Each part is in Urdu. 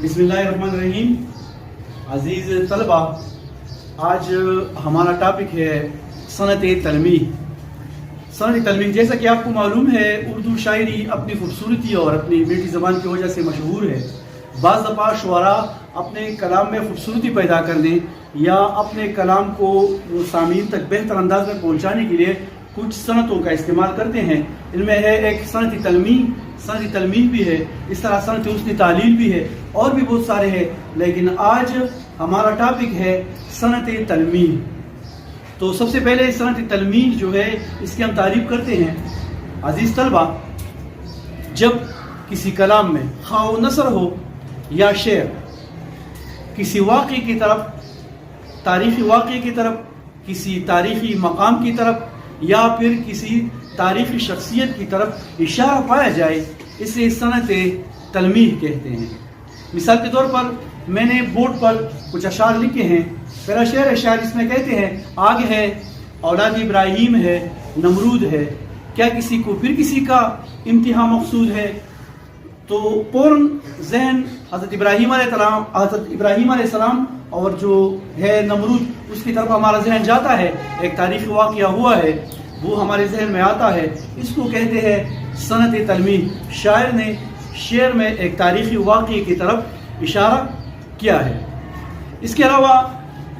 بسم اللہ الرحمن الرحیم. عزیز طلبہ، آج ہمارا ٹاپک ہے صنعت تلمیح. صنعت تلمیح، جیسا کہ آپ کو معلوم ہے، اردو شاعری اپنی خوبصورتی اور اپنی میٹھی زبان کی وجہ سے مشہور ہے. بعض دفعہ شعراء اپنے کلام میں خوبصورتی پیدا کرنے یا اپنے کلام کو سامعین تک بہتر انداز میں پہنچانے کے لیے کچھ صنعتوں کا استعمال کرتے ہیں. ان میں ہے ایک صنعت تلمیح بھی ہے، اس طرح صنعت حسن تعلیل بھی ہے، اور بھی بہت سارے ہیں، لیکن آج ہمارا ٹاپک ہے صنعت تلمیح. تو سب سے پہلے صنعت تلمیح جو ہے، اس کی ہم تعریف کرتے ہیں. عزیز طلبہ، جب کسی کلام میں خواہ و نثر ہو یا شعر، کسی واقعے کی طرف، تاریخی واقعے کی طرف، کسی تاریخی مقام کی طرف یا پھر کسی تاریخی شخصیت کی طرف اشارہ پایا جائے، اسے صنعت تلمیح کہتے ہیں. مثال کے طور پر میں نے بورڈ پر کچھ اشعار لکھے ہیں. پہلا شعر ہے، شاعر اس میں کہتے ہیں: آگ ہے، اولاد ابراہیم ہے، نمرود ہے، کیا کسی کو پھر کسی کا امتحان مقصود ہے؟ تو فوراً ذہن حضرت ابراہیم علیہ السلام اور جو ہے نمرود، اس کی طرف ہمارا ذہن جاتا ہے. ایک تاریخی واقعہ ہوا ہے، وہ ہمارے ذہن میں آتا ہے. اس کو کہتے ہیں صنعت تلمیح. شاعر نے شعر میں ایک تاریخی واقعے کی طرف اشارہ کیا ہے. اس کے علاوہ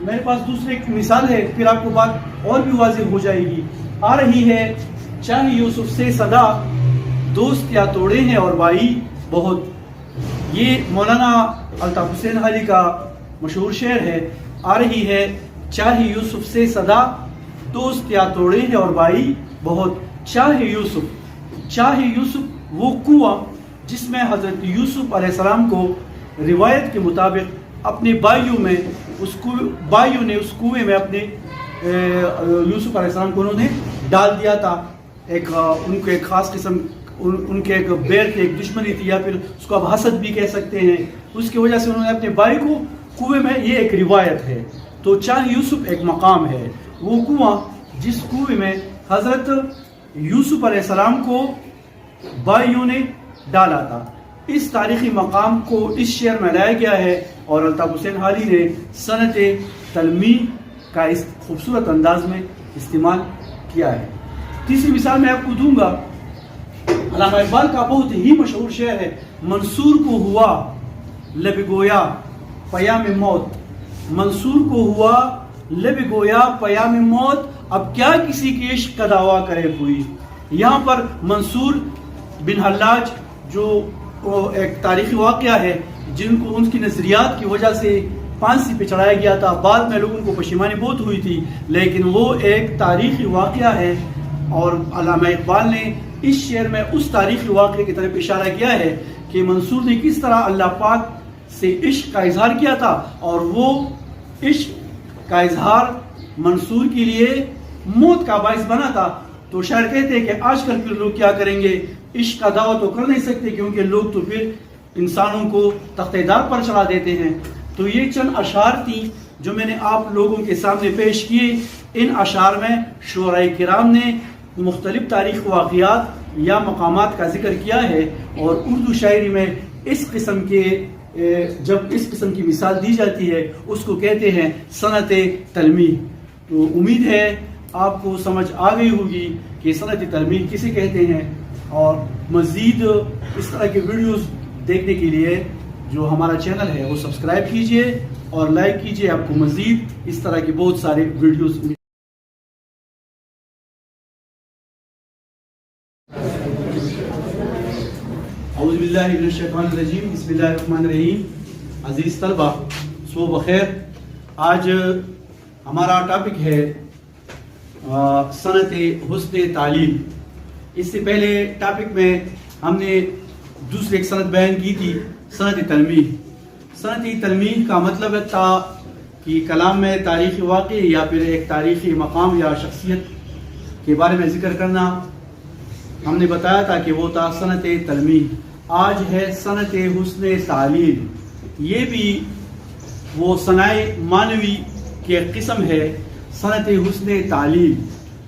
میرے پاس دوسری ایک مثال ہے، پھر آپ کو بات اور بھی واضح ہو جائے گی. آ رہی ہے چاہے یوسف سے صدا، دوست کیا توڑے ہیں اور بھائی بہت. یہ مولانا الطاف حسین علی کا مشہور شعر ہے. آ رہی ہے چاہے یوسف سے صدا، دوست کیا توڑے ہیں اور بھائی بہت. چاہے یوسف وہ کنواں جس میں حضرت یوسف علیہ السلام کو روایت کے مطابق اپنے بھائیوں نے اس کنویں میں اپنے یوسف علیہ السلام کو انہوں نے ڈال دیا تھا. ان کو ایک خاص قسم، ان کے ایک بیر کی ایک دشمنی تھی، یا پھر اس کو آپ حسد بھی کہہ سکتے ہیں. اس کی وجہ سے انہوں نے اپنے بھائی کو کنویں میں، یہ ایک روایت ہے. تو چاہے یوسف ایک مقام ہے، وہ کنواں جس کنویں میں حضرت یوسف علیہ السلام کو بھائیوں نے ڈالا تھا. اس تاریخی مقام کو اس شعر میں لایا گیا ہے، اور الطاف حسین علی نے صنعت تلمیح کا اس خوبصورت انداز میں استعمال کیا ہے. تیسری مثال میں آپ کو دوں گا. علامہ اقبال کا بہت ہی مشہور شعر ہے: منصور کو ہوا لب گویا پیام موت. منصور کو ہوا لب گویا پیام موت، اب کیا کسی کے عشق کا دعویٰ کرے کوئی. یہاں پر منصور بن حلاج جو ایک تاریخی واقعہ ہے، جن کو ان کی نظریات کی وجہ سے پھانسی پہ چڑھایا گیا تھا. بعد میں لوگوں کو پشیمانی بہت ہوئی تھی، لیکن وہ ایک تاریخی واقعہ ہے. اور علامہ اقبال نے اس شعر میں اس تاریخی واقعے کی طرف اشارہ کیا ہے کہ منصور نے کس طرح اللہ پاک سے عشق کا اظہار کیا تھا، اور وہ عشق کا اظہار منصور کے لیے موت کا باعث بنا تھا. تو شاعر کہتے ہیں کہ آج کل کے لوگ کیا کریں گے، عشق کا دعویٰ تو کر نہیں سکتے، کیونکہ لوگ تو پھر انسانوں کو تختِ دار پر چڑھا دیتے ہیں. تو یہ چند اشعار تھیں جو میں نے آپ لوگوں کے سامنے پیش کیے. ان اشعار میں شعراء کرام نے مختلف تاریخ واقعات یا مقامات کا ذکر کیا ہے، اور اردو شاعری میں جب اس قسم کی مثال دی جاتی ہے، اس کو کہتے ہیں صنعت تلمیح. تو امید ہے آپ کو سمجھ آ گئی ہوگی کہ صنعت تلمیح کسے کہتے ہیں. اور مزید اس طرح کے ویڈیوز دیکھنے کے لیے جو ہمارا چینل ہے وہ سبسکرائب کیجئے اور لائک کیجئے. آپ کو مزید اس طرح کے بہت سارے ویڈیوز اعوذ باللہ من الشیطان الرجیم. بسم اللہ الرحمن الرحیم. عزیز طلبہ، صبح بخیر. آج ہمارا ٹاپک ہے صنعت حسن تعلیل. اس سے پہلے ٹاپک میں ہم نے دوسری ایک صنعت بیان کی تھی، صنعت تلمیح. صنعت تلمیح کا مطلب تھا کہ کلام میں تاریخی واقعے یا پھر ایک تاریخی مقام یا شخصیت کے بارے میں ذکر کرنا. ہم نے بتایا تھا کہ وہ تھا صنعت تلمیح. آج ہے صنعت حسن تعلیل. یہ بھی وہ صنائع معنوی کی ایک قسم ہے، صنعت حسن تعلیل.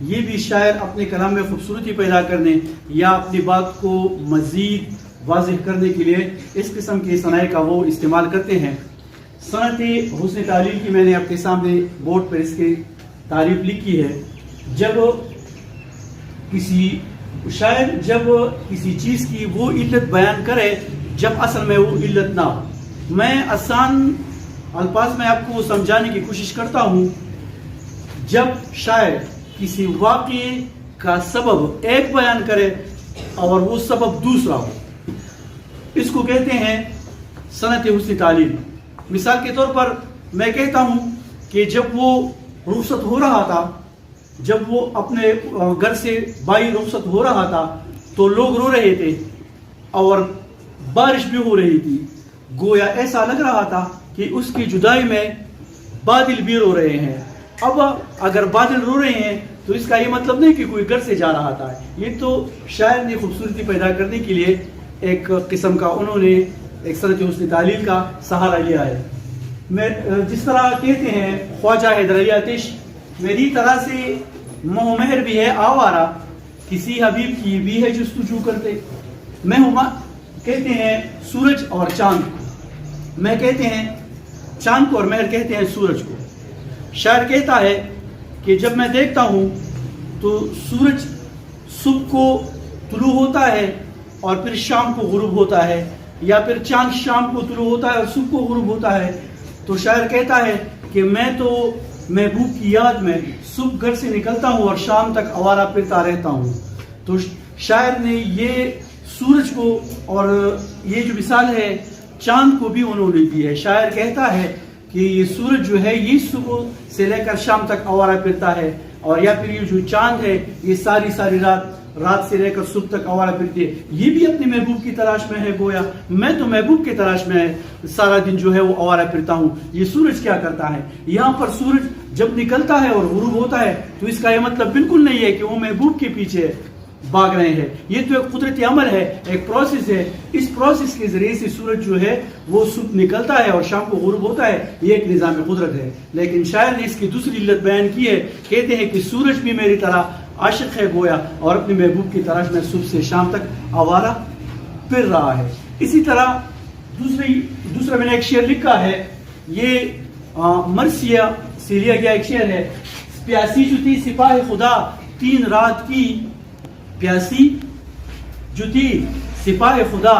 یہ بھی شاعر اپنے کلام میں خوبصورتی پیدا کرنے یا اپنی بات کو مزید واضح کرنے کے لیے اس قسم کے صنائع کا وہ استعمال کرتے ہیں۔ صنعت حسن تعلیل کی میں نے آپ کے سامنے بورڈ پر اس کی تعریف لکھی ہے۔ جب کسی شاعر جب کسی چیز کی وہ علت بیان کرے جب اصل میں وہ علت نہ ہو۔ میں آسان الفاظ میں آپ کو سمجھانے کی کوشش کرتا ہوں۔ جب شاعر کسی واقعے کا سبب ایک بیان کرے اور وہ سبب دوسرا ہو، اس کو کہتے ہیں صنعت حسن تعلیل۔ مثال کے طور پر میں کہتا ہوں کہ جب وہ رخصت ہو رہا تھا، جب وہ اپنے گھر سے باہر رخصت ہو رہا تھا تو لوگ رو رہے تھے اور بارش بھی ہو رہی تھی، گویا ایسا لگ رہا تھا کہ اس کی جدائی میں بادل بھی رو رہے ہیں۔ اب اگر بادل رو رہے ہیں تو اس کا یہ مطلب نہیں کہ کوئی گھر سے جا رہا تھا۔ یہ تو شاعر نے خوبصورتی پیدا کرنے کے لیے ایک قسم کا انہوں نے ایک صنعت حسن تعلیل کا سہارا لیا ہے۔ میں جس طرح کہتے ہیں خواجہ حیدر علی آتش، میری طرح سے موہ مہر بھی ہے آوارہ، کسی حبیب کی بھی ہے جستجو کرتے۔ میں ہوں کہتے ہیں سورج اور چاند کو، میں کہتے ہیں چاند کو اور مہر کہتے ہیں سورج کو۔ شاعر کہتا ہے کہ جب میں دیکھتا ہوں تو سورج صبح کو طلوع ہوتا ہے اور پھر شام کو غروب ہوتا ہے، یا پھر چاند شام کو طلوع ہوتا ہے اور صبح کو غروب ہوتا ہے، تو شاعر کہتا ہے کہ میں تو محبوب کی یاد میں صبح گھر سے نکلتا ہوں اور شام تک آوارہ پھرتا رہتا ہوں۔ تو شاعر نے یہ سورج کو اور یہ جو مثال ہے چاند کو بھی انہوں نے دی ہے۔ شاعر کہتا ہے کہ یہ سورج جو ہے یہ صبح سے لے کر شام تک آوارہ پھرتا ہے، اور یا پھر یہ جو چاند ہے یہ ساری رات سے لے کر صبح تک آوارہ پھرتی ہے، یہ بھی اپنے محبوب کی تلاش میں ہے۔ گویا میں تو محبوب کی تلاش میں سارا دن جو ہے وہ آوارہ پھرتا ہوں، یہ سورج کیا کرتا ہے؟ یہاں پر سورج جب نکلتا ہے اور غروب ہوتا ہے تو اس کا یہ مطلب بالکل نہیں ہے کہ وہ محبوب کے پیچھے بھاگ رہے ہیں۔ یہ تو ایک قدرتی عمل ہے، ایک پروسیس ہے۔ اس پروسیس کے ذریعے سے سورج جو ہے وہ صبح نکلتا ہے اور شام کو غروب ہوتا ہے، یہ ایک نظام قدرت ہے۔ لیکن شاعر نے اس کی دوسری علت بیان کی ہے، کہتے ہیں کہ سورج بھی میری طرح عاشق ہے گویا، اور اپنے محبوب کی تلاش میں صبح سے شام تک آوارہ پھر رہا ہے۔ اسی طرح دوسرا میں نے ایک شعر لکھا ہے، یہ مرثیہ سے لیا گیا ایک شعر ہے۔ پیاسی جو تھی سپاہ خدا 3 رات کی، پیاسی جو تھی سپاہ خدا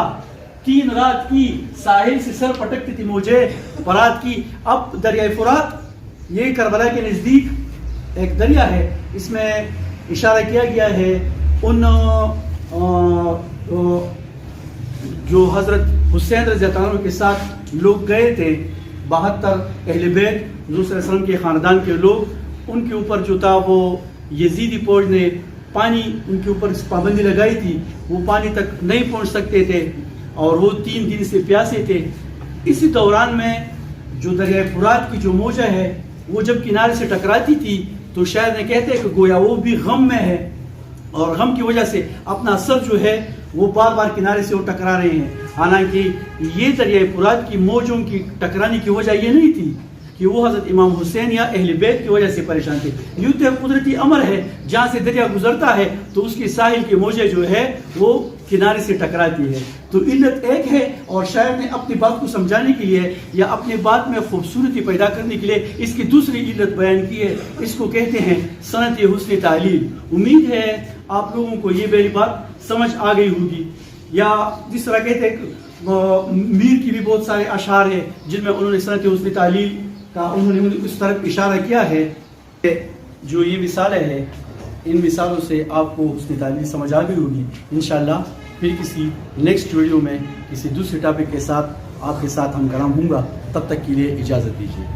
3 رات کی، ساحل سے سر پٹکتی تھی مجھے فرات کی۔ اب دریائے فرات یہ کربلا کے نزدیک ایک دریا ہے، اس میں اشارہ کیا گیا ہے ان جو حضرت حسین رضی اللہ عنہ کے ساتھ لوگ گئے تھے، 72 اہل بیت حضور صلی اللہ علیہ وسلم کے خاندان کے لوگ، ان کے اوپر جو تھا وہ یزیدی فوج نے پانی ان کے اوپر پابندی لگائی تھی، وہ پانی تک نہیں پہنچ سکتے تھے اور وہ 3 دن سے پیاسے تھے۔ اسی دوران میں جو دریائے فرات کی جو موجہ ہے وہ جب کنارے سے ٹکراتی تھی تو شاعر نے کہتے ہیں کہ گویا وہ بھی غم میں ہے، اور غم کی وجہ سے اپنا سر جو ہے وہ بار بار کنارے سے وہ ٹکرا رہے ہیں۔ حالانکہ یہ دریائے فرات کی موجوں کی ٹکرانے کی وجہ یہ نہیں تھی کہ وہ حضرت امام حسین یا اہل بیت کی وجہ سے پریشان تھے، یہ تو ایک قدرتی امر ہے، جہاں سے دریا گزرتا ہے تو اس کی ساحل کی موجیں جو ہے وہ کنارے سے ٹکراتی ہے۔ تو علت ایک ہے، اور شاعر نے اپنی بات کو سمجھانے کے لیے یا اپنی بات میں خوبصورتی پیدا کرنے کے لیے اس کی دوسری علت بیان کی ہے، اس کو کہتے ہیں صنعت حسن تعلیل۔ امید ہے آپ لوگوں کو یہ میری بات سمجھ آ گئی ہوگی۔ یا جس طرح کہتے ہیں میر کی بھی بہت سارے اشعار ہیں جن میں انہوں نے صنعت حسن تعلیل کا انہوں نے اس طرف اشارہ کیا ہے۔ جو یہ مثالیں ہیں ان مثالوں سے آپ کو حسن تعلیل سمجھ آ گئی ہوگی۔ انشاءاللہ پھر کسی نیکسٹ ویڈیو میں کسی دوسرے ٹاپک کے ساتھ آپ کے ساتھ ہم کلام ہوں گا، تب تک کے لیے اجازت دیجیے۔